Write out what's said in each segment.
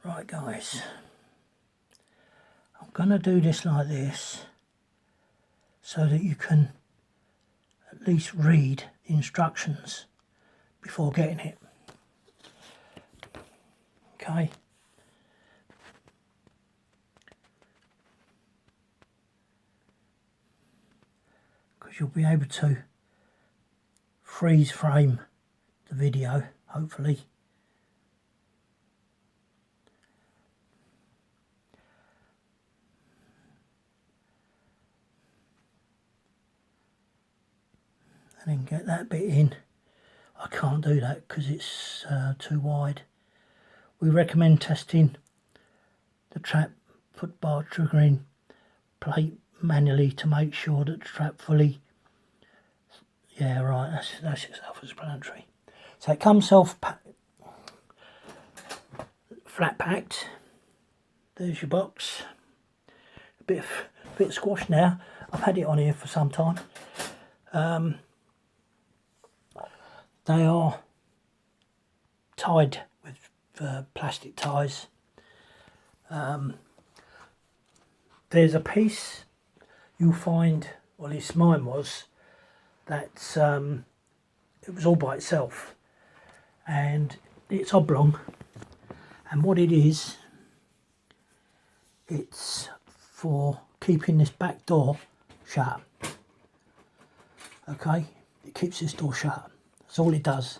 Right guys, I'm going to do this like this so that you can at least read the instructions before getting it. Okay. Because you'll be able to freeze frame the video, hopefully. And then get that bit in. I can't do that because it's too wide. We recommend testing the trap foot bar triggering plate manually to make sure that the trap fully, yeah right, that's it, self-explanatory. So it comes flat packed. There's your box. A bit squashed now. I've had it on here for some time. They are tied with plastic ties. There's a piece you'll find, well at least mine was, that it was all by itself and it's oblong, and what it is, it's for keeping this back door shut. Okay, it keeps this door shut. That's all it does.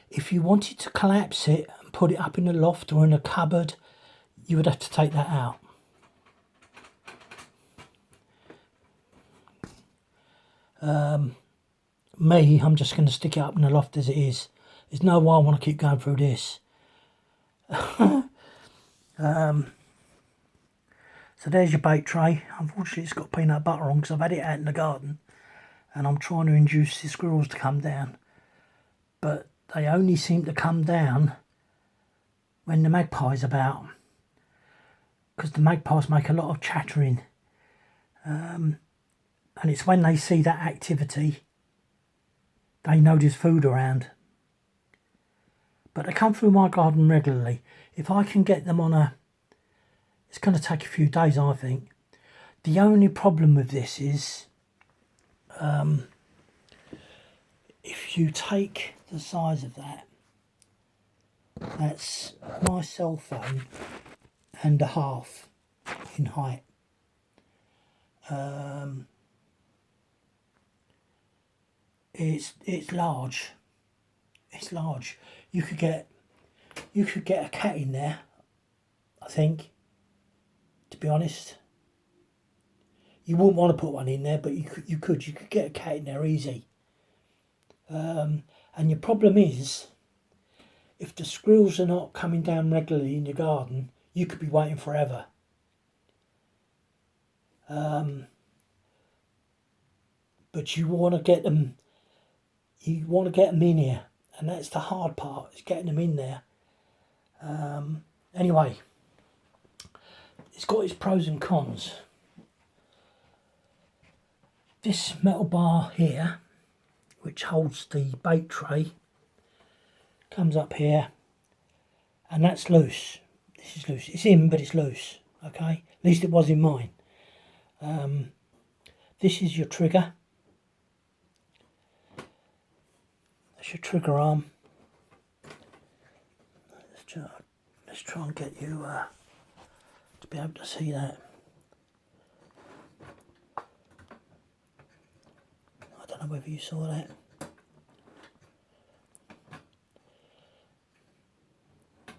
If you wanted to collapse it and put it up in the loft or in a cupboard, you would have to take that out. Me, I'm just going to stick it up in the loft as it is. There's no way I want to keep going through this. So there's your bait tray. Unfortunately it's got peanut butter on because I've had it out in the garden and I'm trying to induce the squirrels to come down, but they only seem to come down when the magpie's about, because the magpies make a lot of chattering, and it's when they see that activity they know there's food around. But they come through my garden regularly. If I can get them on a, it's going to take a few days, I think. The only problem with this is if you take the size of that, that's my cell phone and a half in height. It's large. It's large. You could get a cat in there, I think, to be honest. You wouldn't want to put one in there, but you could get a cat in there easy. And your problem is, if the squirrels are not coming down regularly in your garden, you could be waiting forever. But you want to get them. You want to get them in here, and that's the hard part, is getting them in there. Anyway, it's got its pros and cons. This metal bar here, which holds the bait tray, comes up here, and that's loose. This is loose. It's in, but it's loose. Okay, at least it was in mine. This is your trigger. That's your trigger arm. Let's try and get you to be able to see that. I don't know whether you saw that.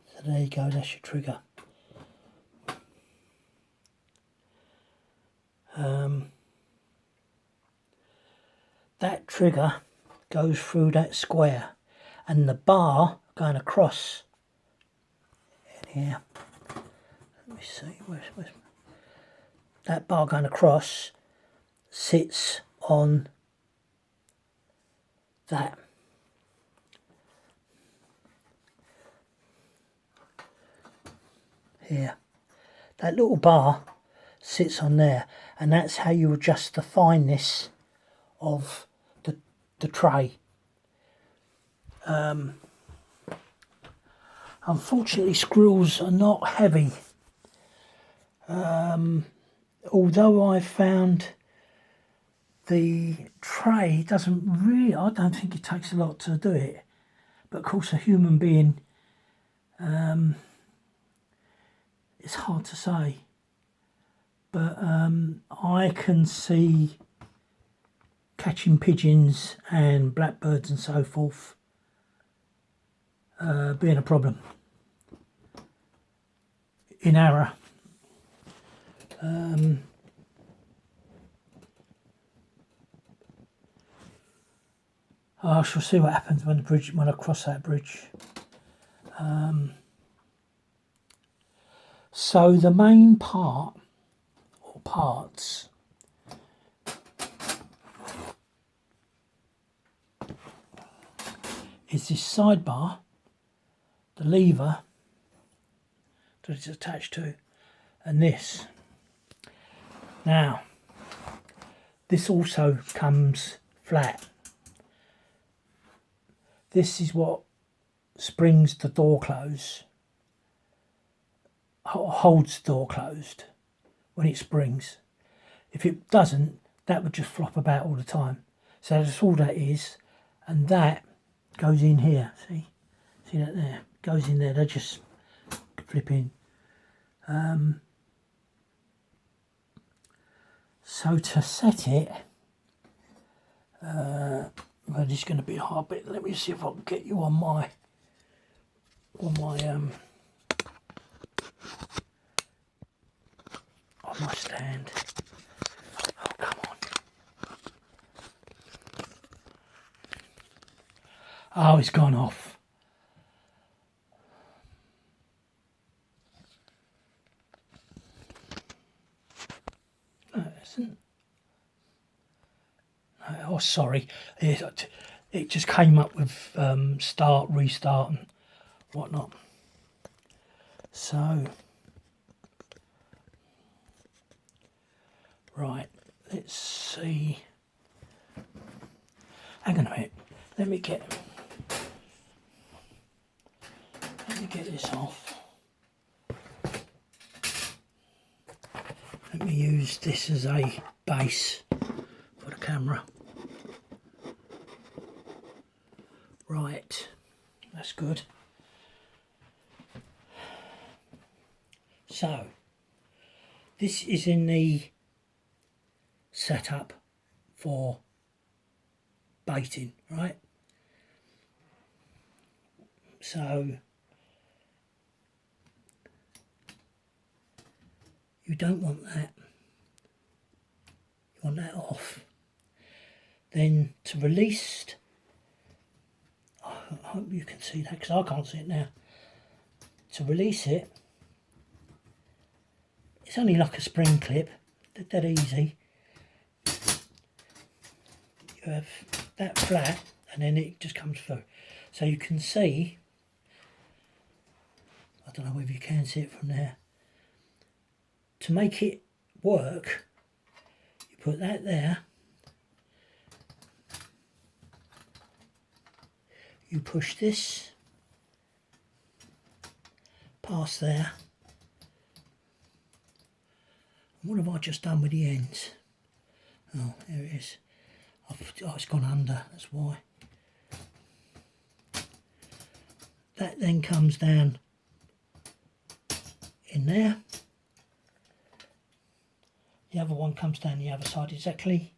So there you go, that's your trigger. That trigger goes through that square, and the bar going across in here. Let me see, where's that bar going across sits on that. Here, that little bar sits on there, and that's how you adjust the fineness of the tray. Unfortunately, squirrels are not heavy. Although I've found the tray doesn't really, I don't think it takes a lot to do it. But of course, a human being, it's hard to say. But I can see catching pigeons and blackbirds and so forth being a problem in Arra. I shall see what happens when I cross that bridge. So the main part or parts is this sidebar, the lever that it's attached to, and this. Now, this also comes flat. This is what springs the door closed, holds the door closed when it springs. If it doesn't, that would just flop about all the time. So that's all that is, and that goes in here. See that there? Goes in there. They just flip in. So to set it, well, this is going to be a hard bit. Let me see if I can get you on my stand. Oh, come on. Oh, it's gone off. No, it isn't. Oh, sorry. It just came up with start, restart and whatnot. So, right, let's see. Hang on a minute. Let me get this off. Let me use this as a base for the camera. Right, that's good. So, this is in the setup for baiting, right? So, you don't want that. You want that off. Then to release, I hope you can see that because I can't see it now. To release it, it's only like a spring clip, dead easy. You have that flat and then it just comes through. So you can see, I don't know whether you can see it from there. To make it work, you put that there, you push this past there. What have I just done with the ends? Oh, there it is. Oh, it's gone under, that's why. That then comes down in there. The other one comes down the other side exactly.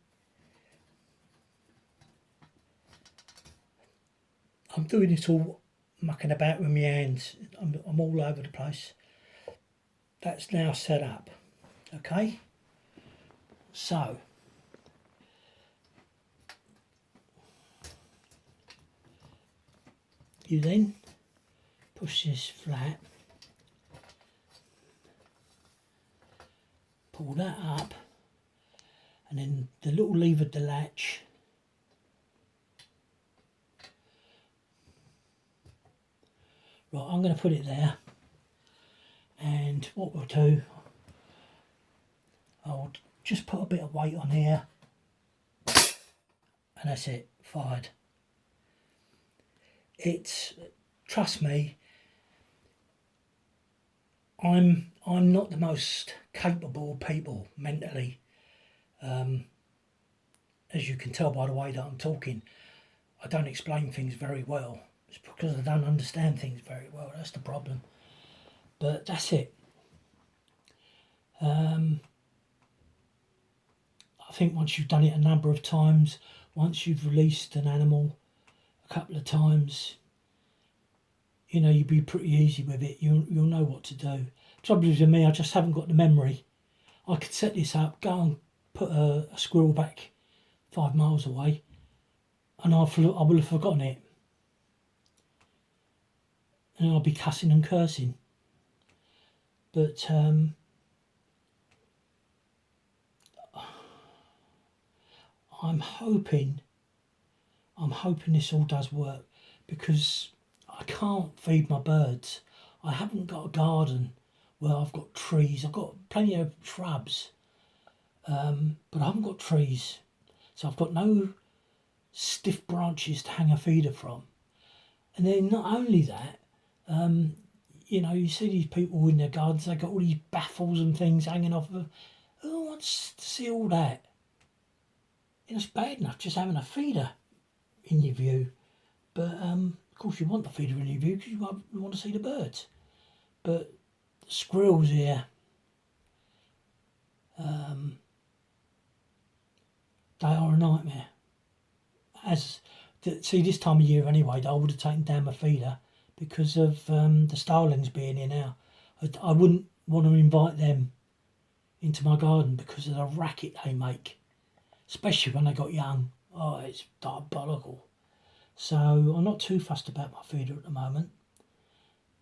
I'm doing it all mucking about with my hands. I'm all over the place. That's now set up. Okay. So, you then push this flat, pull that up, and then the little lever of the latch right, I'm going to put it there, and what we'll do, I'll just put a bit of weight on here and that's it, fired. It's, trust me, I'm not the most capable of people mentally, as you can tell by the way that I'm talking. I don't explain things very well. It's because I don't understand things very well. That's the problem. But that's it. I think once you've done it a number of times, once you've released an animal a couple of times, you'll be pretty easy with it. You'll know what to do. Trouble is with me, I just haven't got the memory. I could set this up, go and put a squirrel back 5 miles away, and I will have forgotten it. And I'll be cussing and cursing. But I'm hoping this all does work, because I can't feed my birds. I haven't got a garden where I've got trees. I've got plenty of shrubs, but I haven't got trees. So I've got no stiff branches to hang a feeder from. And then not only that, you see these people in their gardens, they've got all these baffles and things hanging off of them. Who wants to see all that? It's bad enough just having a feeder in your view. But of course you want the feeder in your view because you want to see the birds. But the squirrels here, they are a nightmare. See, this time of year anyway, I would have taken down my feeder because of the starlings being here now. I wouldn't want to invite them into my garden because of the racket they make, especially when they got young. Oh, it's diabolical. So I'm not too fussed about my feeder at the moment,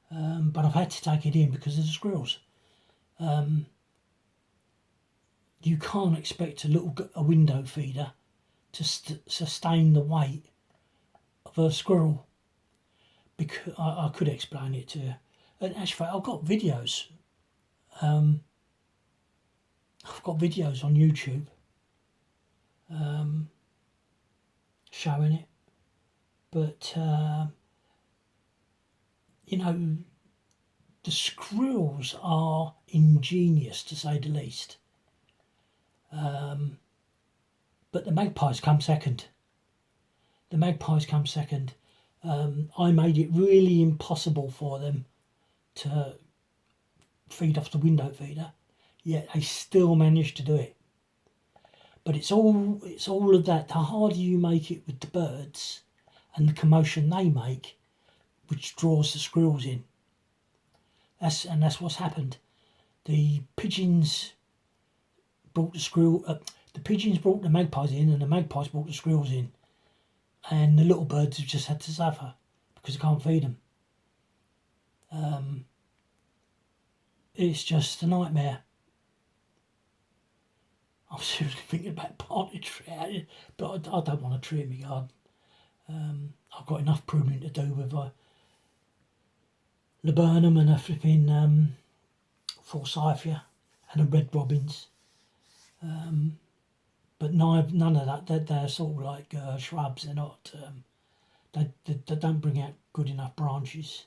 but I've had to take it in because of the squirrels. You can't expect a window feeder to sustain the weight of a squirrel. Because I could explain it to you. And actually, I've got videos. I've got videos on YouTube showing it. But, the squirrels are ingenious, to say the least. But the magpies come second. I made it really impossible for them to feed off the window feeder, yet they still managed to do it. But it's all of that. The harder you make it with the birds and the commotion they make, which draws the squirrels in. That's what's happened. The pigeons brought the pigeons brought the magpies in, and the magpies brought the squirrels in. And the little birds have just had to suffer because I can't feed them. It's just a nightmare. I'm seriously thinking about planting a tree out here, but I don't want a tree in my garden. I've got enough pruning to do with laburnum and a flipping forsythia and a red robins. But none of that. They're sort of like shrubs. They're not. They don't bring out good enough branches.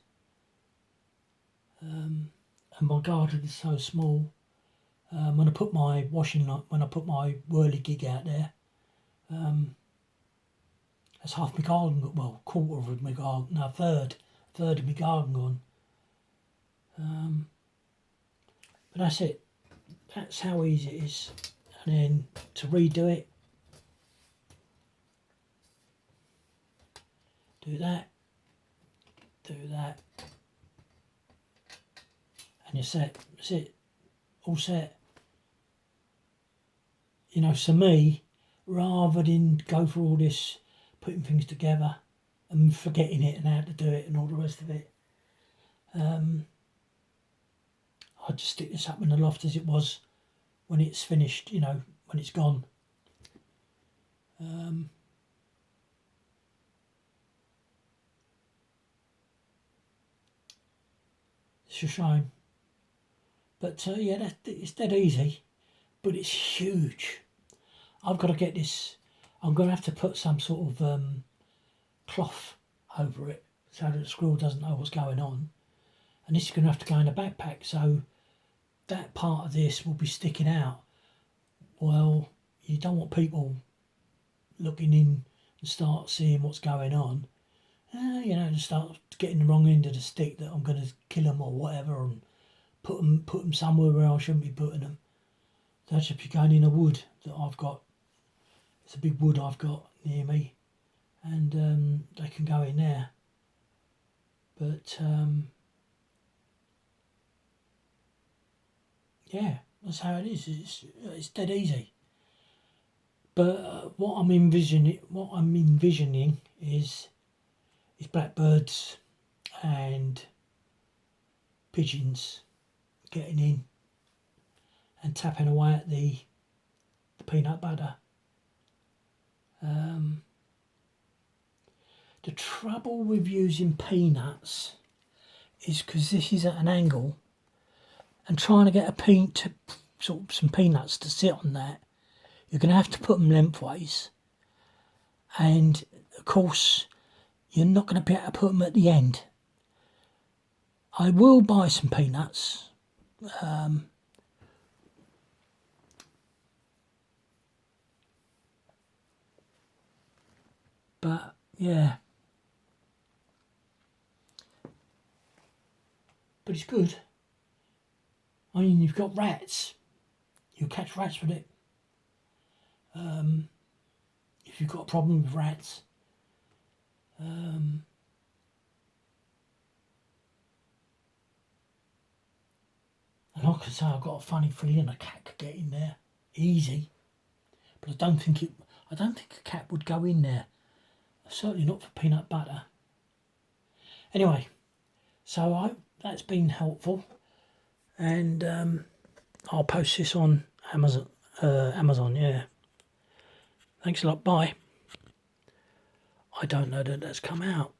And my garden is so small. When I put my whirligig out there, that's half my garden. Well, quarter of my garden. No, third of my garden gone. But that's it. That's how easy it is. And then to redo it, do that, and you're set. That's it, all set. For me, rather than go through all this putting things together and forgetting it and how to do it and all the rest of it, I'd just stick this up in the loft as it was when it's finished, when it's gone. It's a shame. But it's dead easy, but it's huge. I've got to get this, I'm going to have to put some sort of cloth over it so that the squirrel doesn't know what's going on. and this is going to have to go in a backpack, so that part of this will be sticking out. Well, you don't want people looking in and start seeing what's going on. You know, to start getting the wrong end of the stick that I'm going to kill them or whatever, and put them somewhere where I shouldn't be putting them. So I should be going in a wood that I've got. It's a big wood I've got near me, and they can go in there. But yeah, that's how it is. It's dead easy. But what I'm envisioning is blackbirds and pigeons getting in and tapping away at the peanut butter. The trouble with using peanuts is because this is at an angle, and trying to get some peanuts to sit on that, you're going to have to put them lengthways, and of course you're not going to be able to put them at the end. I will buy some peanuts. But yeah, but it's good. I mean, you've got rats. You'll catch rats with it. If you've got a problem with rats. And like I say, I've got a funny feeling a cat could get in there easy, but I don't think a cat would go in there. Certainly not for peanut butter. Anyway, so that's been helpful, and I'll post this on Amazon. Yeah. Thanks a lot. Bye. I don't know that that's come out.